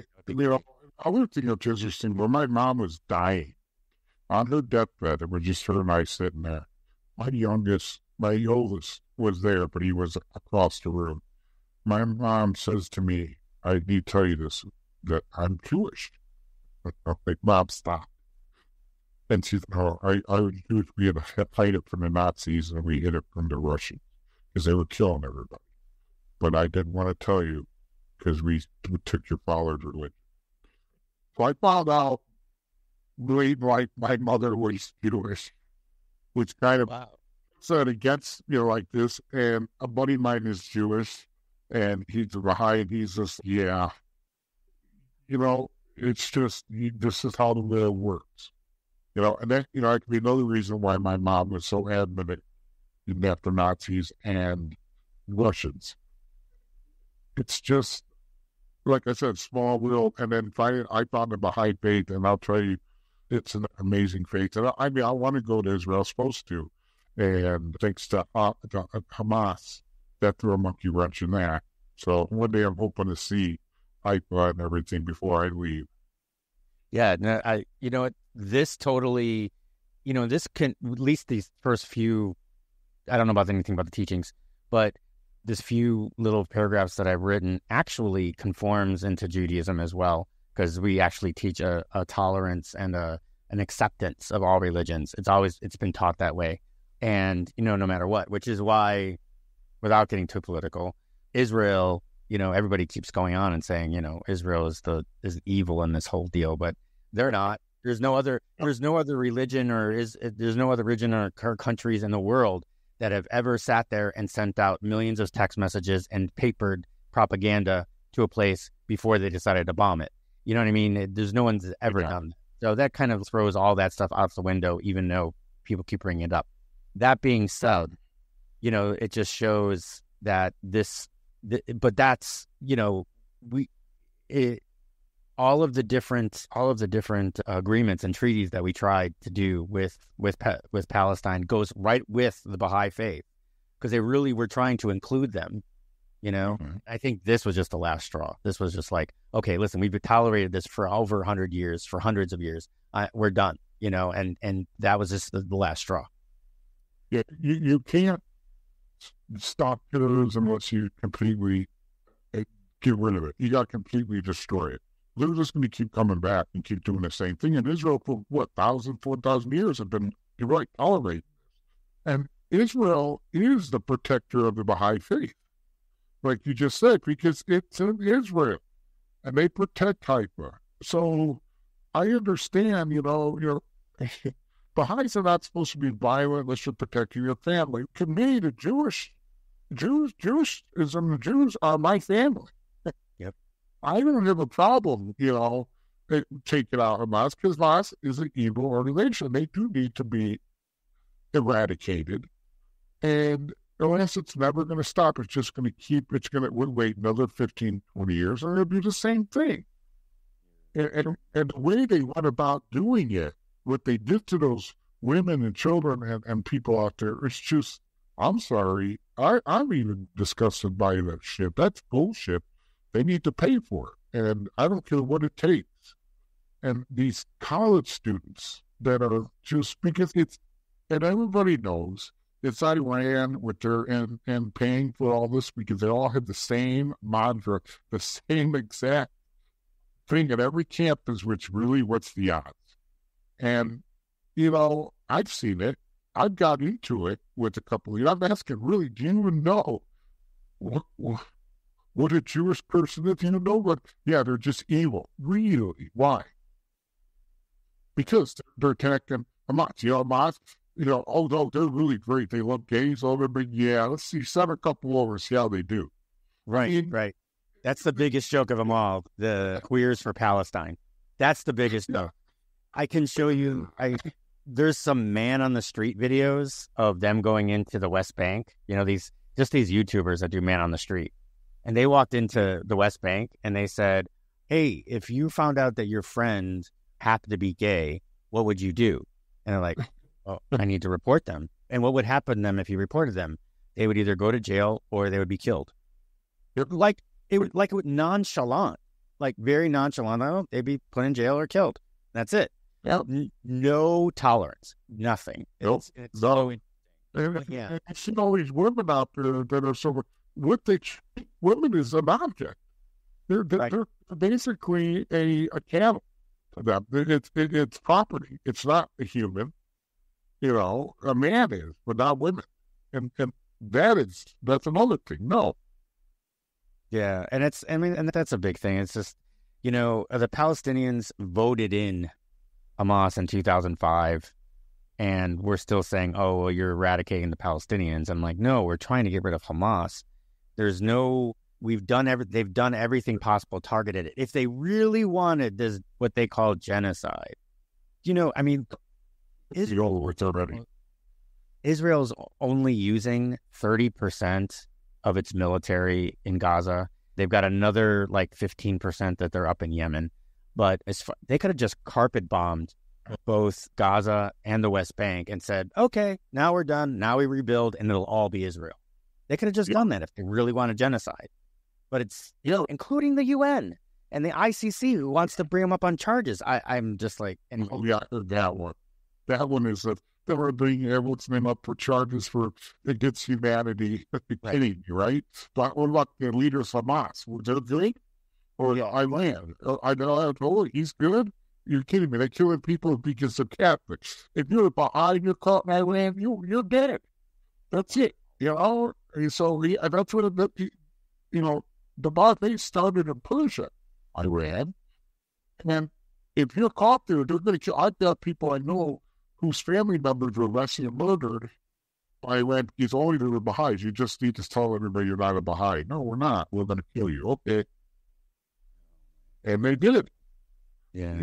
other thing that's interesting, when my mom was dying on her deathbed, it was just her and I sitting there. My oldest was there, but he was across the room. My mom says to me, I need to tell you this, that I'm Jewish. I'm like, Mom, stop. And she said, I was Jewish. We had to hide it from the Nazis, and we hid it from the Russians because they were killing everybody. But I didn't want to tell you because we took your father's religion. So I found out like my mother was Jewish, which kind of said against, like this. And a buddy of mine is Jewish, and he's a Baha'i, and he's just, it's just, this is how the world works. And that, it could be another reason why my mom was so adamant after Nazis and Russians. It's just, like I said, small world. And then finally, I found the Baha'i faith, and I'll tell you, it's an amazing faith. And I want to go to Israel, I was supposed to. And thanks to Hamas, that threw a monkey wrench in that. So one day I'm hoping to see Haifa and everything before I leave. Yeah, no, this totally, this can, at least these first few, I don't know about anything about the teachings, but this few little paragraphs that I've written actually conforms into Judaism as well, because we actually teach a tolerance and an acceptance of all religions. It's been taught that way. And, no matter what, which is why, without getting too political, Israel, everybody keeps going on and saying, Israel is evil in this whole deal, but they're not. There's no other religion there's no other religion or countries in the world that have ever sat there and sent out millions of text messages and papered propaganda to a place before they decided to bomb it. You know what I mean? There's no one's ever done that. So that kind of throws all that stuff out the window, even though people keep bringing it up. That being said, it just shows that but that's, all of the different agreements and treaties that we tried to do with Palestine goes right with the Baha'i faith, because they really were trying to include them. Mm-hmm. I think this was just the last straw. This was just like, okay, listen, we've tolerated this for over 100 years, for hundreds of years. We're done, and that was just the last straw. Yeah, you can't stop terrorism unless you completely get rid of it. You got to completely destroy it. They're just going to keep coming back and keep doing the same thing. And Israel for 4,000 years have been, you're right, tolerating this. And Israel is the protector of the Baha'i faith, like you just said, because it's in Israel, and they protect Haifa. So I understand, Baha'is are not supposed to be violent unless you're protecting your family. To me, the Jewishism, the Jews are my family. Yep. I don't have a problem, taking out Hamas, because Hamas is an evil organization. They do need to be eradicated. And unless it's never going to stop, it's just going to wait another 15, 20 years, and it'll do the same thing. And the way they went about doing it, what they did to those women and children and people out there, it's just, I'm sorry, I'm even disgusted by that shit. That's bullshit. They need to pay for it, and I don't care what it takes. And these college students that are just, because and everybody knows, it's Iran with their, and paying for all this, because they all have the same mantra, the same exact thing at every camp is what's the odds? And, I've seen it. I've got into it with a couple of, I'm asking, really, do you even know what a Jewish person is? You know what? Yeah, they're just evil. Really? Why? Because they're connecting Hamas. Hamas, although they're really great. They love gays, all of them. Yeah, let's see, send a couple over, see how they do. Right, right. That's the biggest joke of them all, the queers for Palestine. That's the biggest joke. I can show you, there's some man on the street videos of them going into the West Bank. These YouTubers that do man on the street. And they walked into the West Bank and they said, hey, if you found out that your friend happened to be gay, what would you do? And they're like, oh, I need to report them. And what would happen to them if you reported them? They would either go to jail or they would be killed. Like it would nonchalant, like very nonchalant. Oh, they'd be put in jail or killed. That's it. Yep. No tolerance. Nothing. Nope. It's no. So, yeah. I've seen all these women out there that are so. What they treat women is an object. They're basically a cattle to them. It's property. It's not a human. A man is, but not women. And that's another thing. No. Yeah, and that's a big thing. It's just, the Palestinians voted in Hamas in 2005, and we're still saying, oh, well, you're eradicating the Palestinians. I'm like, no, we're trying to get rid of Hamas. They've done everything possible, targeted it. If they really wanted this, what they call genocide, Israel's only using 30% of its military in Gaza. They've got another 15% that they're up in Yemen. But they could have just carpet bombed both Gaza and the West Bank and said, okay, now we're done. Now we rebuild and it'll all be Israel. They could have just done that if they really want a genocide. But it's, including the UN and the ICC who wants to bring them up on charges. I'm just like... Oh, yeah, that one. That one is that they were bringing everyone's name up for charges against humanity. Right. Kidding me, right? But what about the leaders of Hamas? Was they good? Or Iran? I know, he's good? You're kidding me. They're killing people because they're Catholics. If you're a Baha'i and you're caught in Iran, you're dead. That's it. And so that's what the Baha'i started in Persia, Iran. And if you're caught there, they're going to kill. I've got people I know whose family members were arrested and murdered by Iran because only they were Baha'is. You just need to tell everybody you're not a Baha'i. No, we're not. We're going to kill you. Okay. And they did it. Yeah.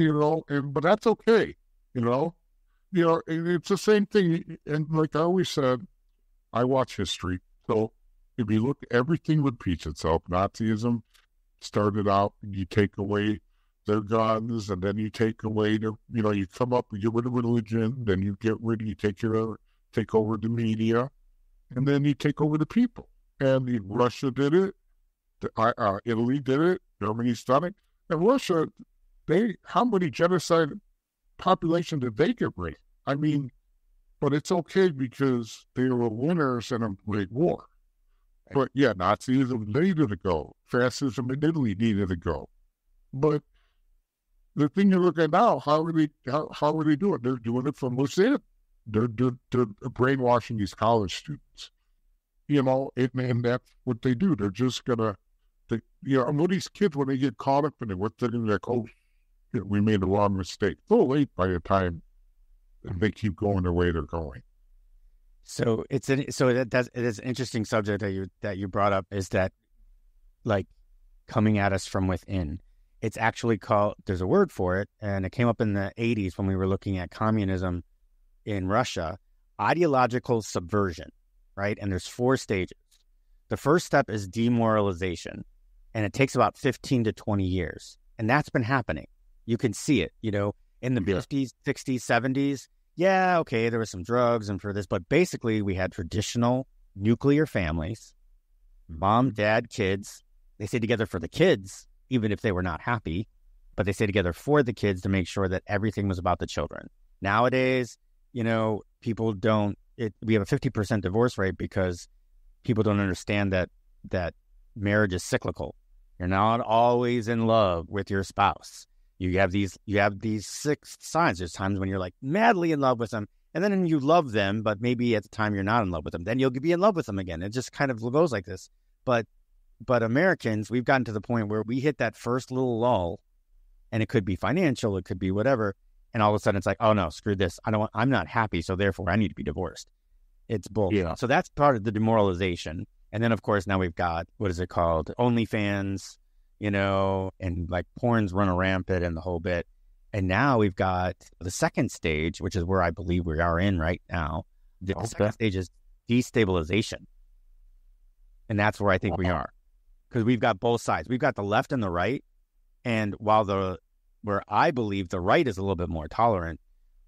But that's okay. It's the same thing. And like I always said, I watch history. So if you look, everything repeats itself. Nazism started out, you take away their guns, and then you take away their, you come up, you get rid of religion, then you take over the media, and then you take over the people. And Russia did it, Italy did it, Germany's done it. And Russia, how many genocide population did they get rid of? I mean, but it's okay because they were winners in a great war. Right. But yeah, Nazism needed to go. Fascism in Italy needed to go. But the thing you look at now, how are they doing? They're doing it from within. They're brainwashing these college students. And that's what they do. They're just gonna, what these kids, when they get caught up in it, what they're like, oh, we made a wrong mistake. So late by the time they keep going the way they're going. So it is an interesting subject that you brought up, is that coming at us from within. It's actually called, there's a word for it, and it came up in the 80s when we were looking at communism in Russia, ideological subversion, right? And there's 4 stages. The first step is demoralization, and it takes about 15 to 20 years. And that's been happening. You can see it, in the 50s, 60s, 70s. Yeah, okay, there was some drugs and for this, but basically we had traditional nuclear families, mom, dad, kids. They stayed together for the kids, even if they were not happy, but they stayed together for the kids to make sure that everything was about the children. Nowadays, people we have a 50% divorce rate because people don't understand that marriage is cyclical. You're not always in love with your spouse. You have these sixth signs. There's times when you're like madly in love with them, and then you love them, but maybe at the time you're not in love with them. Then you'll be in love with them again. It just kind of goes like this. But Americans, we've gotten to the point where we hit that first little lull, and it could be financial, it could be whatever, and all of a sudden it's like, oh no, screw this. I'm not happy, so therefore I need to be divorced. It's bullshit. Yeah. So that's part of the demoralization. And then of course now we've got, what is it called? OnlyFans, and like porn's run rampant and the whole bit. And now we've got the second stage, which is where I believe we are in right now. The second stage is destabilization. And that's where I think we are. Because we've got both sides. We've got the left and the right. And where I believe the right is a little bit more tolerant,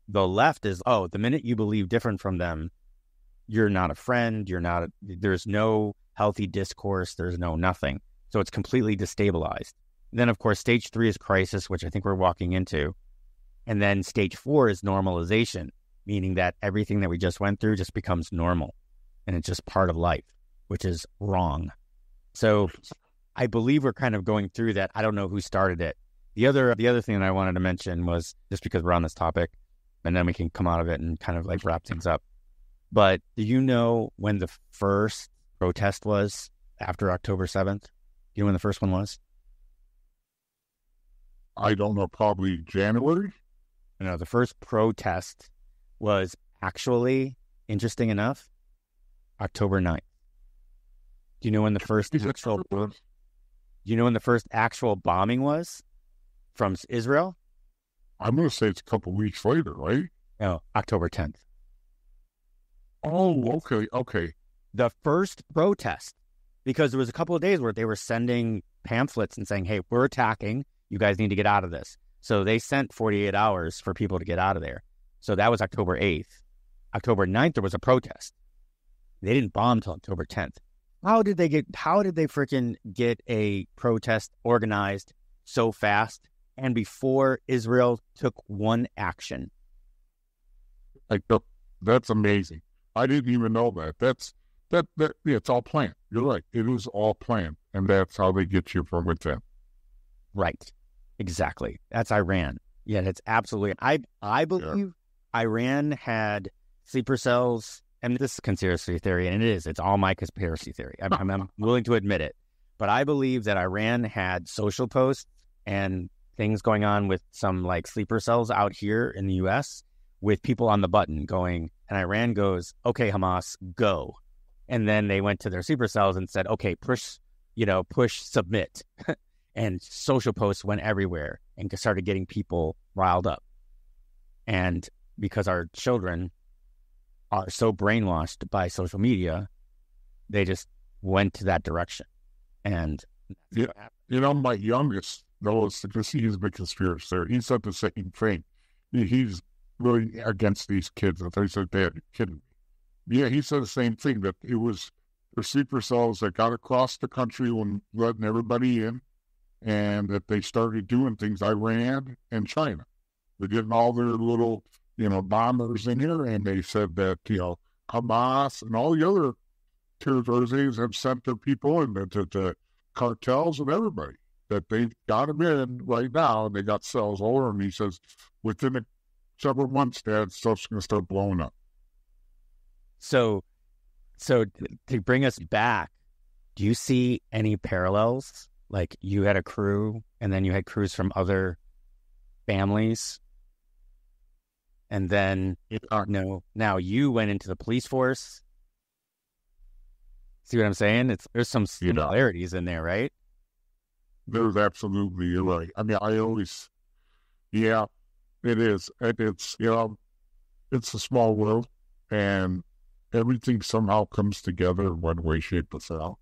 the left is, the minute you believe different from them, you're not a friend. There's no healthy discourse. There's no nothing. So it's completely destabilized. Then, of course, stage 3 is crisis, which I think we're walking into. And then stage 4 is normalization, meaning that everything that we just went through just becomes normal. And it's just part of life, which is wrong. So I believe we're kind of going through that. I don't know who started it. The other thing that I wanted to mention was, just because we're on this topic, and then we can come out of it and kind of like wrap things up. But do you know when the first protest was after October 7th? Do you know when the first one was? I don't know, probably January? No, the first protest was actually, interesting enough, October 9th. Do you know when the first actual bombing was from Israel? I'm going to say it's a couple weeks later, right? No, October 10th. Oh, okay. The first protest, because there was a couple of days where they were sending pamphlets and saying, hey, we're attacking. You guys need to get out of this. So they sent 48 hours for people to get out of there. So that was October 8th. October 9th, there was a protest. They didn't bomb until October 10th. How did they freaking get a protest organized so fast and before Israel took one action? That's amazing. I didn't even know that. It's all planned. You're right. It is all planned. And that's how they get you from within. Right. Exactly. That's Iran. Yeah, that's absolutely. I believe Iran had sleeper cells, and this is a conspiracy theory, and it is. It's all my conspiracy theory. I'm willing to admit it. But I believe that Iran had social posts and things going on with some like sleeper cells out here in the U.S. with people on the button going, and Iran goes, okay, Hamas, go. And then they went to their sleeper cells and said, okay, push, submit. And social posts went everywhere and started getting people riled up. And because our children are so brainwashed by social media, they just went to that direction. And my youngest knows, because he's a big conspiracy theory. He said the same thing. He's really against these kids. And they said, Dad, you're kidding me. Yeah, he said the same thing, that it was the sleeper cells that got across the country when letting everybody in, and that they started doing things, Iran and China. They're getting all their little, bombers in here, and they said that, Hamas and all the other terrorists have sent their people in to the cartels and everybody, that they got them in right now, and they got cells all over. And he says, within several months, Dad, stuff's going to start blowing up. So to bring us back, do you see any parallels? Like you had a crew, and then you had crews from other families, and then now you went into the police force. See what I'm saying? There's some similarities in there, right? There's absolutely, you're right. I mean, it is. It's it's a small world, and everything somehow comes together in one way, shape, or form.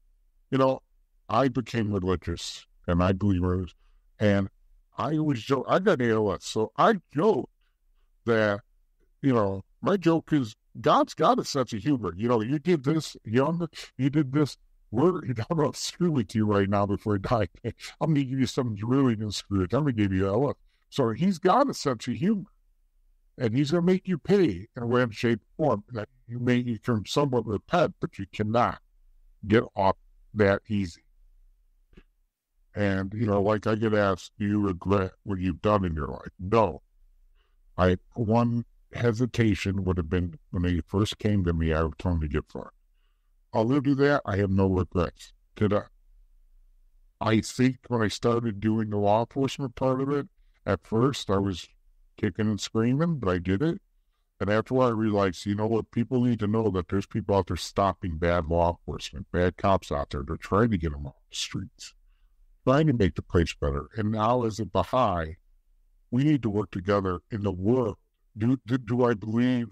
I became religious, and I believe religious, and I always joke. I got ALS, so I joke that, my joke is God's got a sense of humor. You did this, you did this. I'm going to screw with you right now before I die. I'm going to give you something really going to screw it. I'm going to give you ALS. So he's got a sense of humor, and he's going to make you pay in a way, shape, form that you can somewhat repent, but you cannot get off that easy. And, like I get asked, do you regret what you've done in your life? No. One hesitation would have been when they first came to me, I was told to get fired. Other than that, I have no regrets. I think when I started doing the law enforcement part of it, at first I was kicking and screaming, but I did it. And after I realized, what, people need to know that there's people out there stopping bad law enforcement, bad cops out there. They're trying to get them off the streets, trying to make the place better. And now as a Baha'i, we need to work together in the world. Do I believe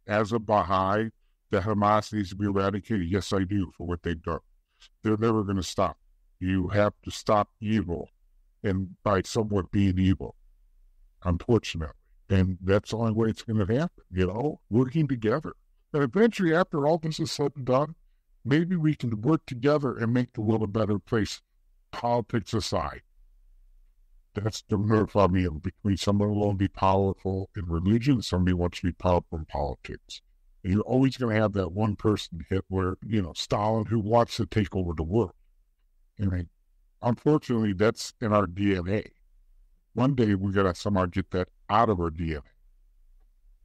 as a Baha'i that Hamas needs to be eradicated? Yes, I do, for what they've done. They're never going to stop. You have to stop evil, and by somewhat being evil, unfortunately. And that's the only way it's going to happen, working together. And eventually, after all this is said and done, maybe we can work together and make the world a better place, politics aside. That's the nerve of me between someone who wants to be powerful in religion and somebody who wants to be powerful in politics. And you're always going to have that one person, Hitler, Stalin, who wants to take over the world. And unfortunately, that's in our DNA. One day we got to somehow get that out of our DNA.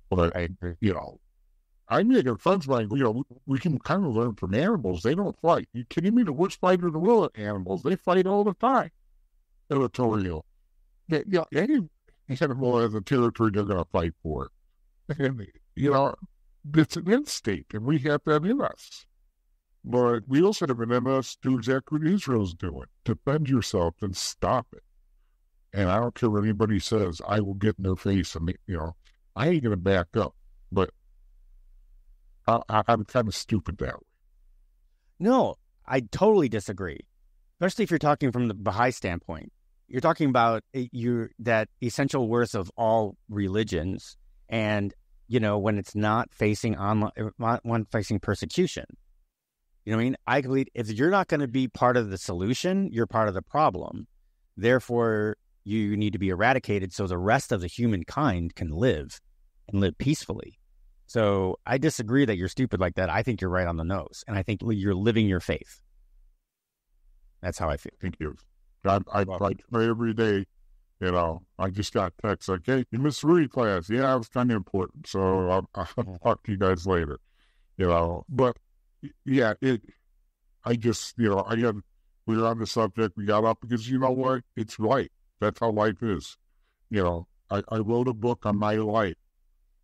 But I'm making friends like, we can kind of learn from animals. They don't fight. You kidding me? The worst fighter in the world are animals. They fight all the time. Territorial. Any animal has a territory they're going to fight for. And, it's an instinct, and we have that in us. But we also have an in us to do exactly what Israel's doing. Defend yourself and stop it. And I don't care what anybody says. I will get in their face, and I ain't going to back up. But I'm kind of stupid that way. No, I totally disagree. Especially if you're talking from the Baha'i standpoint. You're talking about that essential worth of all religions, and when it's not facing facing persecution. You know what I mean? I believe if you're not going to be part of the solution, you're part of the problem. Therefore, you need to be eradicated so the rest of the humankind can live and live peacefully. So I disagree that you're stupid like that. I think you're right on the nose, and I think you're living your faith. That's how I feel. Thank you. I pray every day. I just got text like, "Hey, you missed reading class." Yeah, it was kind of important. So I'll talk to you guys later. But yeah, we were on the subject. We got up because you know what? It's right. That's how life is. I wrote a book on my life.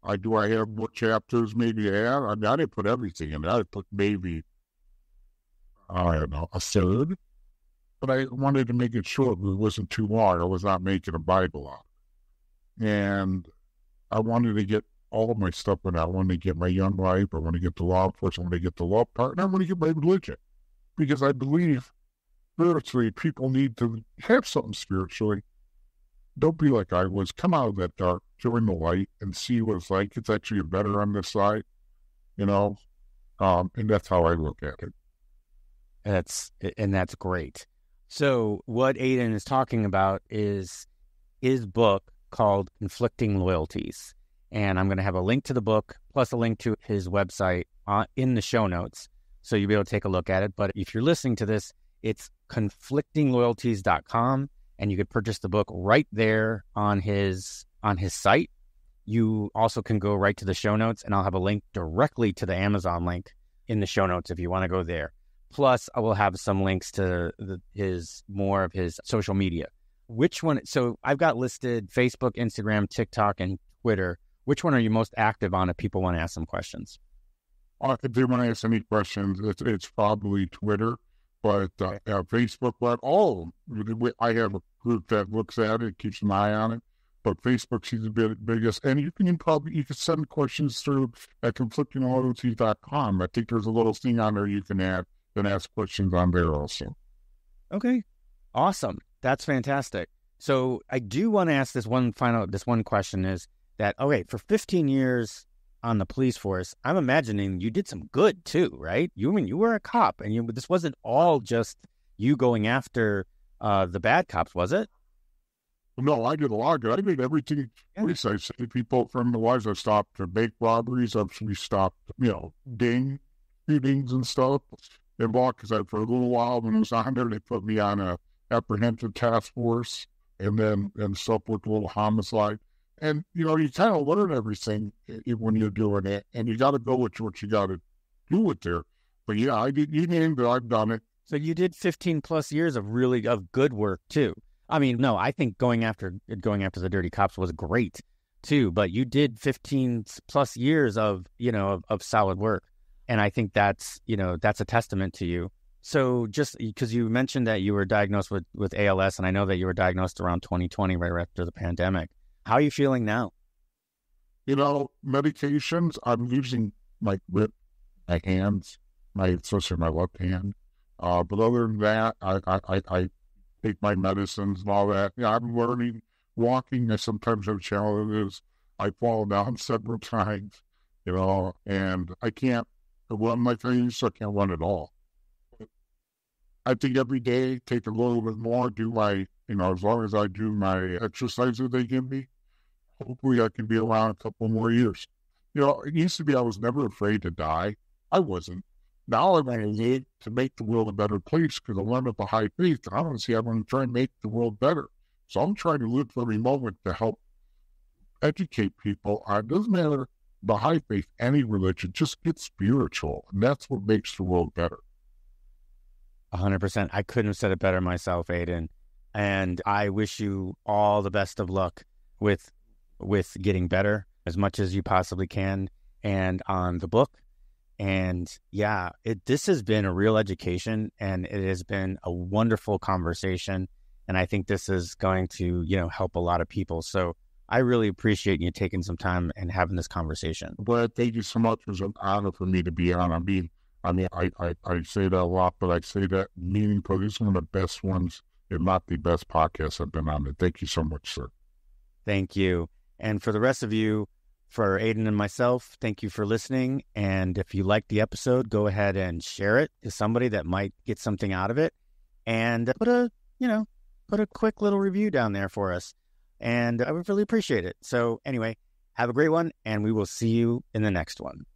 I have what chapters maybe I had? I mean, I didn't put everything in it. I put maybe, I don't know, a third. But I wanted to make it short. It wasn't too long. I was not making a Bible out. And I wanted to get all of my stuff in. I wanted to get my young life. I want to get the law enforcement. I want to get the law part. And I want to get my religion. Because I believe spiritually, people need to have something spiritually. Don't be like I was. Come out of that dark, join the light, and see what it's like. It's actually better on this side, and that's how I look at it. That's great. So what Aiden is talking about is his book called Conflicting Loyalties. And I'm going to have a link to the book plus a link to his website in the show notes. So you'll be able to take a look at it. But if you're listening to this, it's conflictingloyalties.com, and you could purchase the book right there on his site. You also can go right to the show notes, and I'll have a link directly to the Amazon link in the show notes if you want to go there. Plus, I will have some links to more of his social media. Which one? So I've got listed Facebook, Instagram, TikTok, and Twitter. Which one are you most active on if people want to ask some questions? If they want to ask any questions, it's probably Twitter. But Facebook, I have a group that looks at it, keeps an eye on it. But Facebook seems to be the biggest. And you can send questions through at conflictingloyalties.com. I think there's a little thing on there you can add. Then ask questions on there also. Okay. Awesome. That's fantastic. So I do want to ask this one question is that, okay, for 15 years on the police force, I'm imagining you did some good too, right? You were a cop, and this wasn't all just you going after the bad cops, was it? No, I did a lot of good. I did everything. Yeah. I saved people from the lives. I stopped bank robberies. We stopped, shootings and stuff. Because for a little while when I was on there, they put me on a apprehensive task force, and stuff with a little homicide. And, you kind of learn everything when you're doing it, and you got to go with what you got to do with there. But yeah, you named it, I've done it. So you did 15 plus years of good work too. I mean, no, I think going after the dirty cops was great too, but you did 15 plus years of solid work. And I think that's a testament to you. So just because you mentioned that you were diagnosed with ALS, and I know that you were diagnosed around 2020, right after the pandemic. How are you feeling now? Medications, I'm using my hands, especially my left hand. But other than that, I take my medicines and all that. I'm learning walking. I sometimes have challenges. I fall down several times, and I can't run like I used to. I can't run at all. I think every day, take a little bit more, do my, as long as I do my exercises they give me, hopefully I can be around a couple more years. It used to be I was never afraid to die. I wasn't. Now I want to live to make the world a better place because I learned a Baha'i faith. And honestly, I want to try and make the world better. So I'm trying to live for every moment to help educate people. It doesn't matter Baha'i faith, any religion, just get spiritual. And that's what makes the world better. 100%. I couldn't have said it better myself, Aiden. And I wish you all the best of luck with getting better as much as you possibly can and on the book. And yeah, this has been a real education, and it has been a wonderful conversation. And I think this is going to, help a lot of people. So I really appreciate you taking some time and having this conversation. But thank you so much. It was an honor for me to be on. I say that a lot, but I say that meaningfully. This is one of the best ones, if not the best podcast I've been on. Thank you so much, sir. Thank you. And for the rest of you, for Aiden and myself, thank you for listening. And if you liked the episode, go ahead and share it to somebody that might get something out of it. And put a quick little review down there for us. And I would really appreciate it. So anyway, have a great one, and we will see you in the next one.